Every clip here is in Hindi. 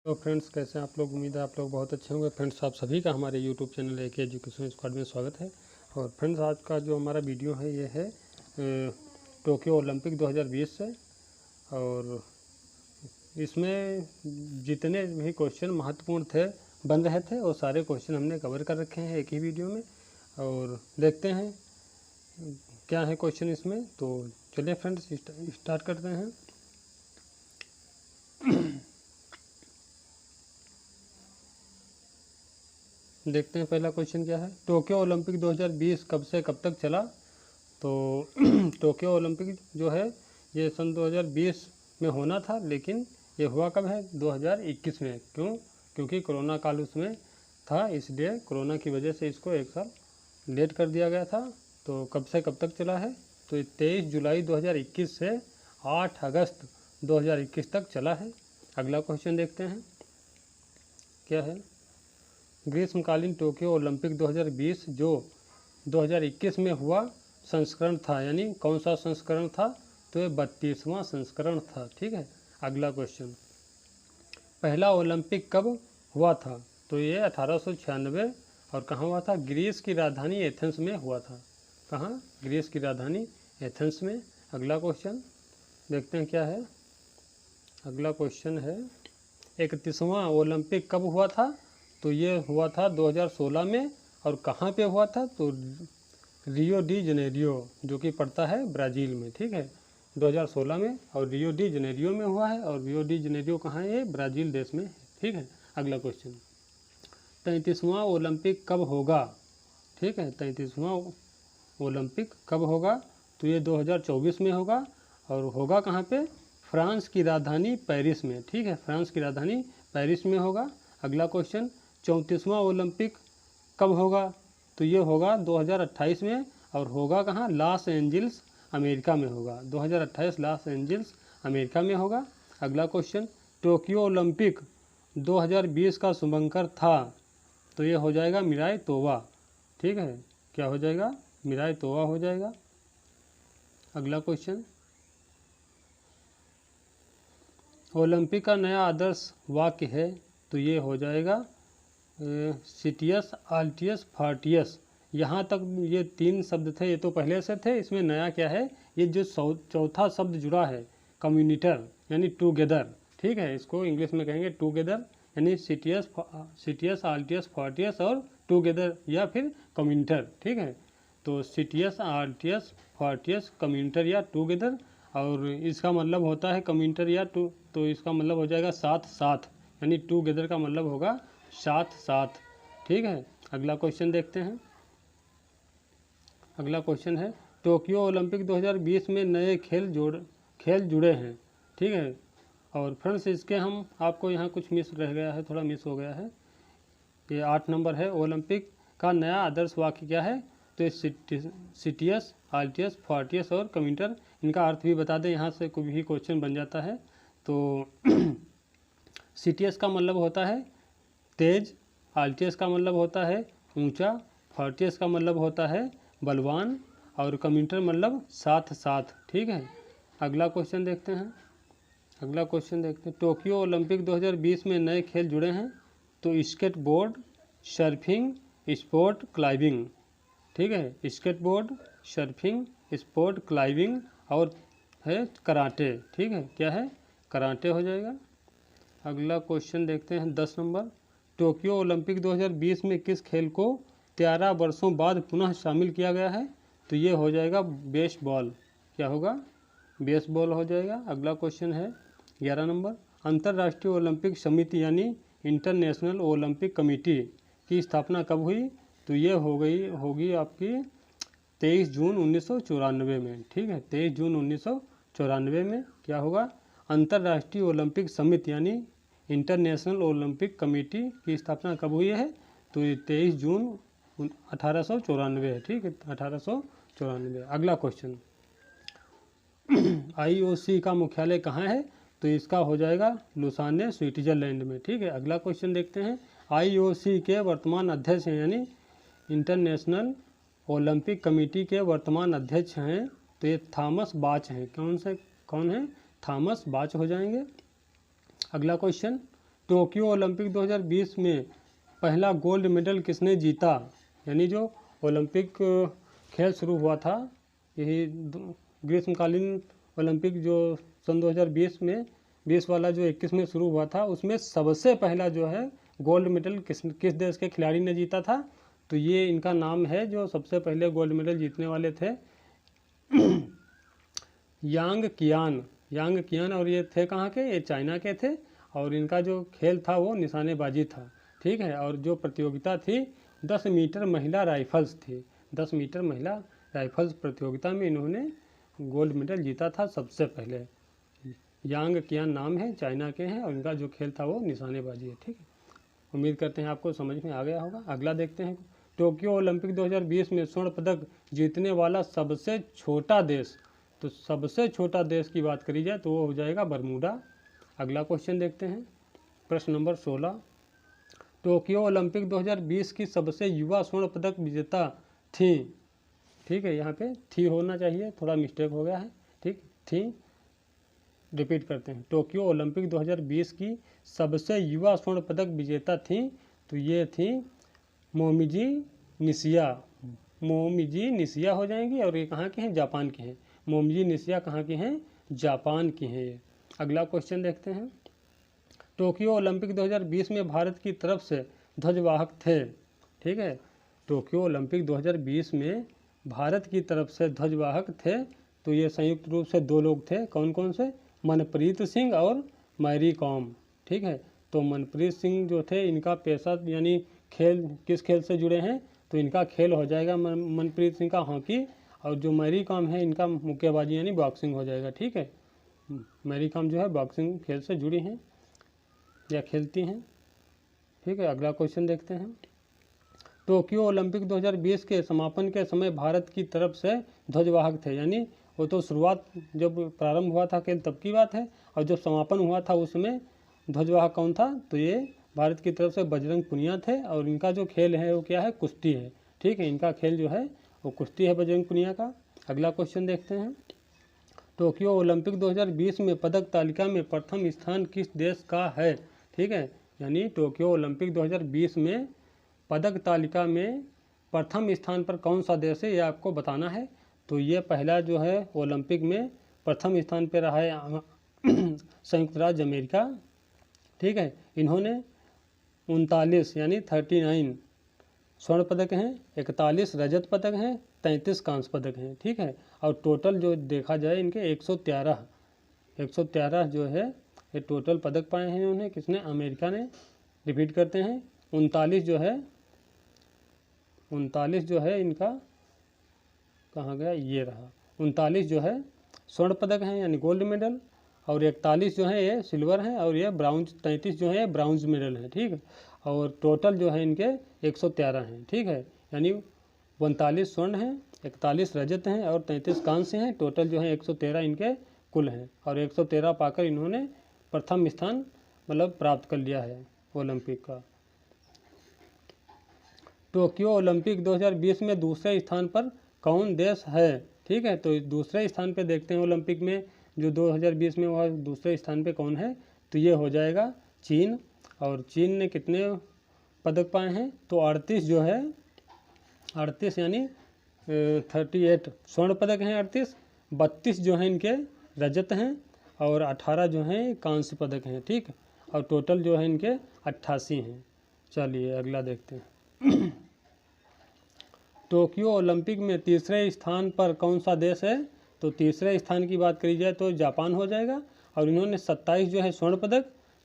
तो फ्रेंड्स, कैसे हैं आप लोग। उम्मीद है आप लोग बहुत अच्छे होंगे। फ्रेंड्स, आप सभी का हमारे YouTube channel A K education squad में स्वागत है। और फ्रेंड्स, आज का जो हमारा वीडियो है ये है टोक्यो ओलंपिक 2020 से। और इसमें जितने भी क्वेश्चन महत्वपूर्ण थे बन रहे थे वो सारे क्वेश्चन हमने कवर कर रखे हैं एक ही वीडियो में। और देखते हैं क्या है क्वेश्चन इसमें। तो चलिए फ्रेंड्स, स्टार्ट करते हैं। देखते हैं पहला क्वेश्चन क्या है। टोक्यो ओलंपिक 2020 कब से कब तक चला। तो टोक्यो ओलंपिक जो है ये सन 2020 में होना था, लेकिन ये हुआ कब है, 2021 में। क्योंकि कोरोना काल उसमें था, इसलिए कोरोना की वजह से इसको एक साल लेट कर दिया गया था। तो कब से कब तक चला है, तो 23 जुलाई 2021 से 8 अगस्त 2021 तक चला है। अगला क्वेश्चन देखते हैं क्या है। ग्रीष्मकालीन टोक्यो ओलंपिक 2020 जो 2021 में हुआ संस्करण था, यानी कौन सा संस्करण था, तो ये 32वां संस्करण था। ठीक है। अगला क्वेश्चन, पहला ओलंपिक कब हुआ था, तो ये 1896 और कहाँ हुआ था, ग्रीस की राजधानी एथेंस में हुआ था। कहाँ, ग्रीस की राजधानी एथेंस में। अगला क्वेश्चन देखते हैं क्या है। अगला क्वेश्चन है 31वां ओलंपिक कब हुआ था, तो ये हुआ था 2016 में। और कहाँ पे हुआ था, तो रियो डी जनेरियो, जो कि पड़ता है ब्राज़ील में। ठीक है, 2016 में और रियो डी जनेरियो में हुआ है। और रियो डी जनेरियो कहाँ है, ये ब्राज़ील देश में है। ठीक है। अगला क्वेश्चन, 33वां ओलंपिक कब होगा। ठीक है, 33वां ओलंपिक कब होगा, तो ये 2024 में होगा। और होगा कहाँ पे, फ्रांस की राजधानी पेरिस में। ठीक है, फ्रांस की राजधानी पेरिस में होगा। अगला क्वेश्चन, 34वां ओलंपिक कब होगा, तो ये होगा 2028 में। और होगा कहाँ, लॉस एंजिल्स अमेरिका में होगा। 2028 लॉस एंजिल्स अमेरिका में होगा। अगला क्वेश्चन, टोक्यो ओलंपिक 2020 का शुभंकर था, तो ये हो जाएगा मिराई तोवा। ठीक है, क्या हो जाएगा, मिराई तोवा हो जाएगा। अगला क्वेश्चन, ओलंपिक का नया आदर्श वाक्य है, तो ये हो जाएगा सिटियस आल्टियस फार्टियस। यहाँ तक ये 3 शब्द थे, ये तो पहले से थे। इसमें नया क्या है, ये जो चौथा शब्द जुड़ा है, कम्युनिटर, यानी टूगेदर। ठीक है, इसको इंग्लिश में कहेंगे टूगेदर, यानी सिटियस आल्टियस फार्टियस और टूगेदर, या फिर कम्युनिटर। ठीक है, तो सिटियस आल्टियस फार्टियस कम्युनिटर या टूगेदर। और इसका मतलब होता है कम्युनिटर या तो इसका मतलब हो जाएगा साथ साथ, यानी टूगेदर का मतलब होगा साथ साथ। ठीक है। अगला क्वेश्चन देखते हैं। अगला क्वेश्चन है, टोक्यो ओलंपिक 2020 में नए खेल जुड़े हैं। ठीक है। और फ्रेंड्स, इसके हम आपको यहाँ कुछ मिस रह गया है, थोड़ा मिस हो गया है। ये 8 नंबर है, ओलंपिक का नया आदर्श वाक्य क्या है, तो सिटियस आल्टियस फार्टियस और कम्युनिटर। इनका अर्थ भी बता दें, यहाँ से कोई भी क्वेश्चन बन जाता है। तो सिटियस का मतलब होता है तेज, आल्टियस का मतलब होता है ऊंचा, फार्टियस का मतलब होता है बलवान, और कम्युनिटर मतलब साथ साथ। ठीक है। अगला क्वेश्चन देखते हैं। अगला क्वेश्चन देखते हैं, टोक्यो ओलंपिक 2020 में नए खेल जुड़े हैं, तो skateboard, surfing, sport climbing. ठीक है, skateboard, surfing, sport climbing और है कराटे। ठीक है, क्या है, कराटे हो जाएगा। अगला क्वेश्चन देखते हैं 10 नंबर, टोक्यो ओलंपिक 2020 में किस खेल को 13 वर्षों बाद पुनः शामिल किया गया है, तो ये हो जाएगा बेसबॉल। क्या होगा, बेसबॉल हो जाएगा। अगला क्वेश्चन है 11 नंबर, अंतर्राष्ट्रीय ओलंपिक समिति यानी इंटरनेशनल ओलंपिक कमेटी की स्थापना कब हुई, तो ये होगी आपकी 23 जून 1994 में। ठीक है, 23 जून 1994 में क्या होगा, अंतर्राष्ट्रीय ओलंपिक समिति यानी इंटरनेशनल ओलंपिक कमेटी की स्थापना कब हुई है, तो ये 23 जून 1894 है। ठीक है, 1894। अगला क्वेश्चन, IOC का मुख्यालय कहाँ है, तो इसका हो जाएगा लुसाने, स्विट्जरलैंड में। ठीक है। अगला क्वेश्चन देखते हैं, IOC के वर्तमान अध्यक्ष हैं, यानी इंटरनेशनल ओलंपिक कमेटी के वर्तमान अध्यक्ष हैं, तो ये थॉमस बाच हैं। कौन है, थॉमस बाच हो जाएंगे। अगला क्वेश्चन, टोक्यो ओलंपिक 2020 में पहला गोल्ड मेडल किसने जीता? यानी जो ओलंपिक खेल शुरू हुआ था, यही ग्रीष्मकालीन ओलंपिक जो सन 2020 में 20 वाला जो 21 में शुरू हुआ था, उसमें सबसे पहला जो है गोल्ड मेडल किस देश के खिलाड़ी ने जीता था? तो ये इनका नाम है जो सबसे पहले गोल्ड मेडल जीतने वाले थे, यांग कियान। और ये थे कहाँ के? ये चाइना के थे। और इनका जो खेल था वो निशानेबाजी था, ठीक है। और जो प्रतियोगिता थी 10 मीटर महिला राइफल्स थी। 10 मीटर महिला राइफल्स प्रतियोगिता में इन्होंने गोल्ड मेडल जीता था सबसे पहले। यांग कियान नाम है, चाइना के हैं, और इनका जो खेल था वो निशानेबाजी है, ठीक है। उम्मीद करते हैं आपको समझ में आ गया होगा। अगला देखते हैं, टोक्यो ओलंपिक 2020 में स्वर्ण पदक जीतने वाला सबसे छोटा देश। तो सबसे छोटा देश की बात करी जाए तो वो हो जाएगा बरमूडा। अगला क्वेश्चन देखते हैं, प्रश्न नंबर 16, टोक्यो ओलंपिक 2020 की सबसे युवा स्वर्ण पदक विजेता थी। ठीक है, यहाँ पे थी होना चाहिए, थोड़ा मिस्टेक हो गया है, ठीक। थी, रिपीट करते हैं, टोक्यो ओलंपिक 2020 की सबसे युवा स्वर्ण पदक विजेता थी। तो ये थी मोमिजी निशिया हो जाएंगी। और ये कहाँ के हैं? जापान के हैं। मोमिजी निशिया कहाँ के हैं? जापान की हैं ये। अगला क्वेश्चन देखते हैं, टोक्यो ओलंपिक 2020 में भारत की तरफ से ध्वजवाहक थे। ठीक है, टोक्यो ओलंपिक 2020 में भारत की तरफ से ध्वजवाहक थे। तो ये संयुक्त रूप से 2 लोग थे। कौन कौन से? मनप्रीत सिंह और मैरी कॉम। ठीक है, तो मनप्रीत सिंह जो थे, इनका पेशा यानी खेल किस खेल से जुड़े हैं? तो इनका खेल हो जाएगा मनप्रीत सिंह का हॉकी। और जो मैरी कॉम है, इनका मुक्केबाजी यानी बॉक्सिंग हो जाएगा। ठीक है, मैरी कॉम जो है बॉक्सिंग खेल से जुड़ी हैं या खेलती हैं। ठीक है, अगला क्वेश्चन देखते हैं, टोक्यो ओलंपिक 2020 के समापन के समय भारत की तरफ से ध्वजवाहक थे। यानी वो तो शुरुआत जब प्रारंभ हुआ था खेल तब की बात है, और जब समापन हुआ था उसमें ध्वजवाहक कौन था? तो ये भारत की तरफ से बजरंग पुनिया थे। और इनका जो खेल है वो क्या है? कुश्ती है। ठीक है, इनका खेल जो है वो कुश्ती है बजरंग पुनिया का। अगला क्वेश्चन देखते हैं, टोक्यो ओलंपिक 2020 में पदक तालिका में प्रथम स्थान किस देश का है? ठीक है, यानी टोक्यो ओलंपिक 2020 में पदक तालिका में प्रथम स्थान पर कौन सा देश है, ये आपको बताना है। तो ये पहला जो है ओलंपिक में प्रथम स्थान पर रहा है संयुक्त राज्य अमेरिका। ठीक है, इन्होंने 39 यानी 39 स्वर्ण पदक हैं, 41 रजत पदक हैं, 33 कांस्य पदक हैं। ठीक है, और टोटल जो देखा जाए इनके 113 जो है ये टोटल पदक पाए हैं इन्होंने। किसने? अमेरिका ने। रिपीट करते हैं, 39 जो है इनका कहाँ गया? ये रहा। 39 जो है स्वर्ण पदक हैं यानी गोल्ड मेडल, और 41 जो है ये सिल्वर हैं, और ये ब्राउन्ज 33 जो है ब्राउन्ज मेडल है। ठीक है, और टोटल जो है इनके 113 हैं। ठीक है, यानी 39 स्वर्ण हैं, 41 रजत हैं और 33 कांस्य हैं। टोटल जो है 113 इनके कुल हैं, और 113 पाकर इन्होंने प्रथम स्थान मतलब प्राप्त कर लिया है ओलंपिक का। टोक्यो ओलंपिक 2020 में दूसरे स्थान पर कौन देश है? ठीक है, तो दूसरे स्थान पे देखते हैं ओलंपिक में जो 2020 में वह दूसरे स्थान पे कौन है? तो ये हो जाएगा चीन। और चीन ने कितने पदक पाए हैं? तो 38 जो है 38 यानी 38 स्वर्ण पदक हैं 38, 32 जो हैं इनके रजत हैं, और 18 जो हैं कांस्य पदक हैं। ठीक, और टोटल जो है इनके 88 हैं। चलिए अगला देखते हैं, टोक्यो ओलंपिक में तीसरे स्थान पर कौन सा देश है? तो तीसरे स्थान की बात करी जाए तो जापान हो जाएगा। और इन्होंने 27 जो है स्वर्ण पदक,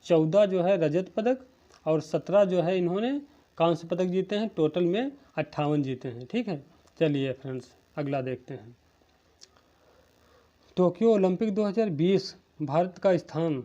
14 जो है रजत पदक, और 17 जो है इन्होंने कांस्य पदक जीते हैं। टोटल में 58 जीते हैं। ठीक है, चलिए फ्रेंड्स अगला देखते हैं, टोक्यो ओलंपिक 2020 भारत का स्थान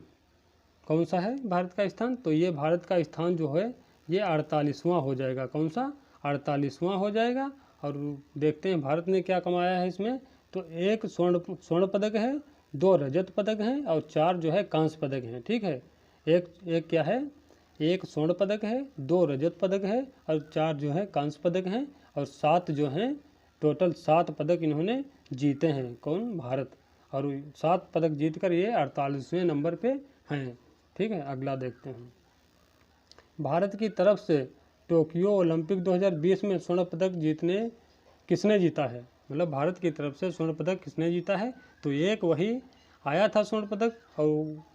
कौन सा है? भारत का स्थान, तो ये भारत का स्थान जो है ये 48वां हो जाएगा। कौन सा? 48वां हो जाएगा। और देखते हैं भारत ने क्या कमाया है इसमें। तो 1 स्वर्ण पदक है, 2 रजत पदक हैं, और 4 जो है कांस्य पदक हैं। ठीक है, एक क्या है? 1 स्वर्ण पदक है, 2 रजत पदक है, और 4 जो है कांस्य पदक हैं, और 7 जो हैं टोटल 7 पदक इन्होंने जीते हैं। कौन? भारत। और 7 पदक जीतकर ये 48वें नंबर पे हैं। ठीक है, अगला देखते हैं, भारत की तरफ से टोक्यो ओलंपिक 2020 में स्वर्ण पदक किसने जीता है, मतलब भारत की तरफ से स्वर्ण पदक किसने जीता है। तो एक वही आया था स्वर्ण पदक, और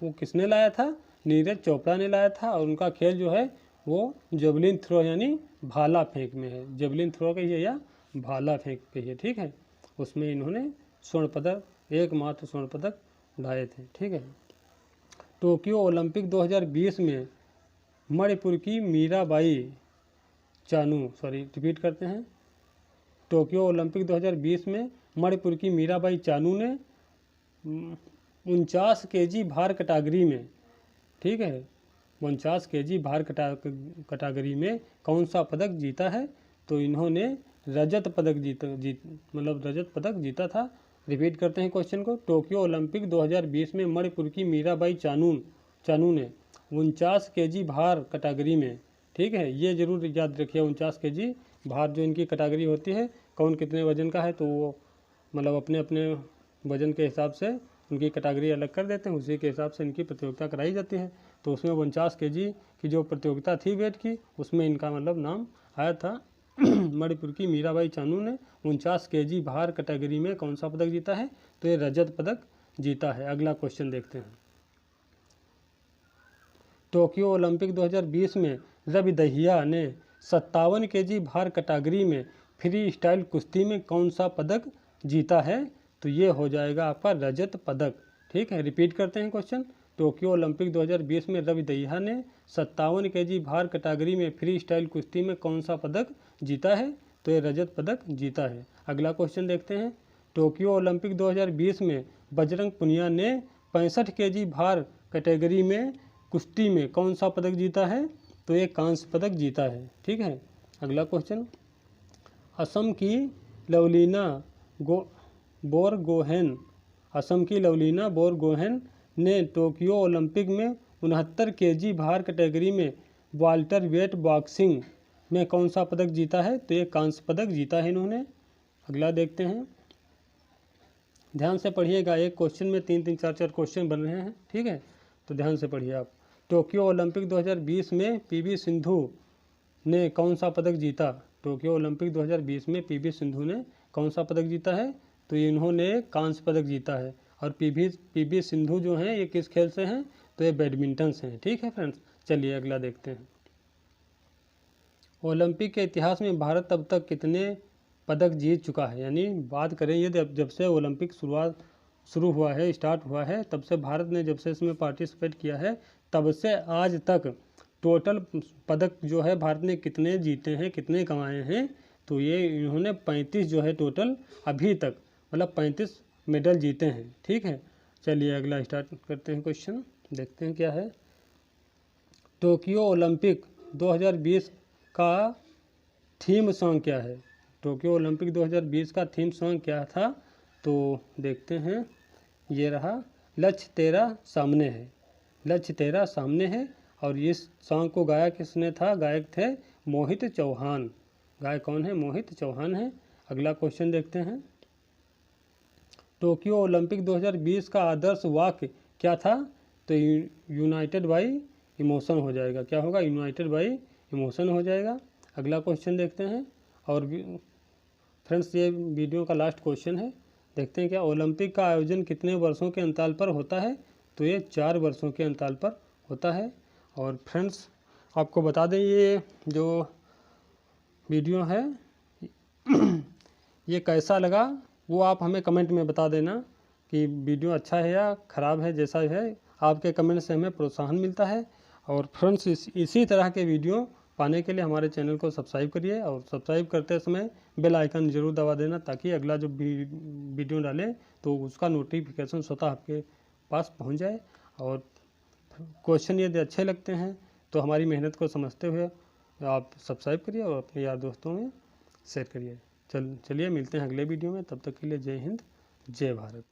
वो किसने लाया था, नीरज चोपड़ा ने लाया था। और उनका खेल जो है वो जेवलिन थ्रो यानी भाला फेंक में है, जेवलिन थ्रो कहिए या भाला फेंक कहिए, ठीक है। उसमें इन्होंने स्वर्ण पदक, एकमात्र स्वर्ण पदक लाए थे, ठीक है। टोक्यो ओलंपिक 2020 में मणिपुर की मीराबाई चानू, रिपीट करते हैं, टोक्यो ओलंपिक 2020 में मणिपुर की मीराबाई चानू ने 49 kg भार कैटेगरी में, ठीक है, 49 kg भार कैटेगरी में कौन सा पदक जीता है। तो इन्होंने रजत पदक रजत पदक जीता था। रिपीट करते हैं क्वेश्चन को, टोक्यो ओलंपिक 2020 में मणिपुर की मीराबाई चानू ने 49 kg भार कैटेगरी में, ठीक है, ये जरूर याद रखिए, 49 kg भार जो इनकी कैटेगरी होती है, कौन कितने वजन का है, तो वो मतलब अपने अपने वजन के हिसाब से उनकी कैटेगरी अलग कर देते हैं, उसी के हिसाब से इनकी प्रतियोगिता कराई जाती है। तो उसमें 49 kg की जो प्रतियोगिता थी वेट की, उसमें इनका मतलब नाम आया था। मणिपुर की मीराबाई चानू ने 49 kg भार कैटेगरी में कौन सा पदक जीता है, तो ये रजत पदक जीता है। अगला क्वेश्चन देखते हैं, टोक्यो ओलंपिक 2020 में रवि दहिया ने 57 kg भार कैटेगरी में फ्री स्टाइल कुश्ती में कौन सा पदक जीता है। तो ये हो जाएगा आपका रजत पदक, ठीक है। रिपीट करते हैं क्वेश्चन, टोक्यो ओलंपिक 2020 में रवि दहिया ने 57 kg भार कैटेगरी में फ्री स्टाइल कुश्ती में कौन सा पदक जीता है, तो ये रजत पदक जीता है। अगला क्वेश्चन देखते हैं, टोक्यो ओलंपिक 2020 में बजरंग पुनिया ने 65 kg भार कैटेगरी में कुश्ती में कौन सा पदक जीता है, तो ये कांस्य पदक जीता है, ठीक है। अगला क्वेश्चन, असम की लवलीना बोरगोहेन ने टोक्यो ओलंपिक में 69 kg भार कैटेगरी में वाल्टर वेट बॉक्सिंग में कौन सा पदक जीता है, तो ये कांस्य पदक जीता है इन्होंने। अगला देखते हैं, ध्यान से पढ़िएगा, एक क्वेश्चन में 3-3, 4-4 क्वेश्चन बन रहे हैं, ठीक है, तो ध्यान से पढ़िए आप। टोक्यो ओलंपिक 2020 में पीवी सिंधु ने कौन सा पदक जीता, टोक्यो ओलंपिक 2020 में पीवी सिंधु ने कौन सा पदक जीता है, तो इन्होंने कांस्य पदक जीता है। और पीवी सिंधु जो हैं ये किस खेल से हैं, तो ये बैडमिंटन से हैं, ठीक है फ्रेंड्स। चलिए अगला देखते हैं, ओलंपिक के इतिहास में भारत अब तक कितने पदक जीत चुका है, यानी बात करें ये जब से ओलंपिक शुरू हुआ है, स्टार्ट हुआ है, तब से भारत ने जब से इसमें पार्टिसिपेट किया है, तब से आज तक टोटल पदक जो है भारत ने कितने जीते हैं, कितने कमाए हैं, तो ये इन्होंने 35 जो है टोटल अभी तक, मतलब 35 मेडल जीते हैं, ठीक है। चलिए अगला स्टार्ट करते हैं क्वेश्चन, देखते हैं क्या है। टोक्यो ओलंपिक 2020 का थीम सॉन्ग क्या है, टोक्यो ओलंपिक 2020 का थीम सॉन्ग क्या था, तो देखते हैं, ये रहा, लक्ष्य तेरा सामने है, लक्ष्य तेरा सामने है। और इस सॉन्ग को गाया किसने था, गायक थे मोहित चौहान, गायक कौन है, मोहित चौहान है। अगला क्वेश्चन देखते हैं, टोक्यो ओलंपिक 2020 का आदर्श वाक्य क्या था, तो यूनाइटेड बाई इमोशन हो जाएगा, क्या होगा, यूनाइटेड बाई इमोशन हो जाएगा। अगला क्वेश्चन देखते हैं, और फ्रेंड्स ये वीडियो का लास्ट क्वेश्चन है, देखते हैं क्या, ओलंपिक का आयोजन कितने वर्षों के अंतराल पर होता है, तो ये 4 वर्षों के अंतराल पर होता है। और फ्रेंड्स आपको बता दें, ये जो वीडियो है ये कैसा लगा वो आप हमें कमेंट में बता देना कि वीडियो अच्छा है या ख़राब है, जैसा है आपके कमेंट से हमें प्रोत्साहन मिलता है। और फ्रेंड्स इसी तरह के वीडियो पाने के लिए हमारे चैनल को सब्सक्राइब करिए, और सब्सक्राइब करते समय बेल आइकन ज़रूर दबा देना, ताकि अगला जो वीडियो डालें तो उसका नोटिफिकेशन स्वतः आपके पास पहुंच जाए। और क्वेश्चन यदि अच्छे लगते हैं तो हमारी मेहनत को समझते हुए आप सब्सक्राइब करिए और अपने यार दोस्तों में शेयर करिए। चलिए मिलते हैं अगले वीडियो में, तब तक के लिए जय हिंद, जय भारत।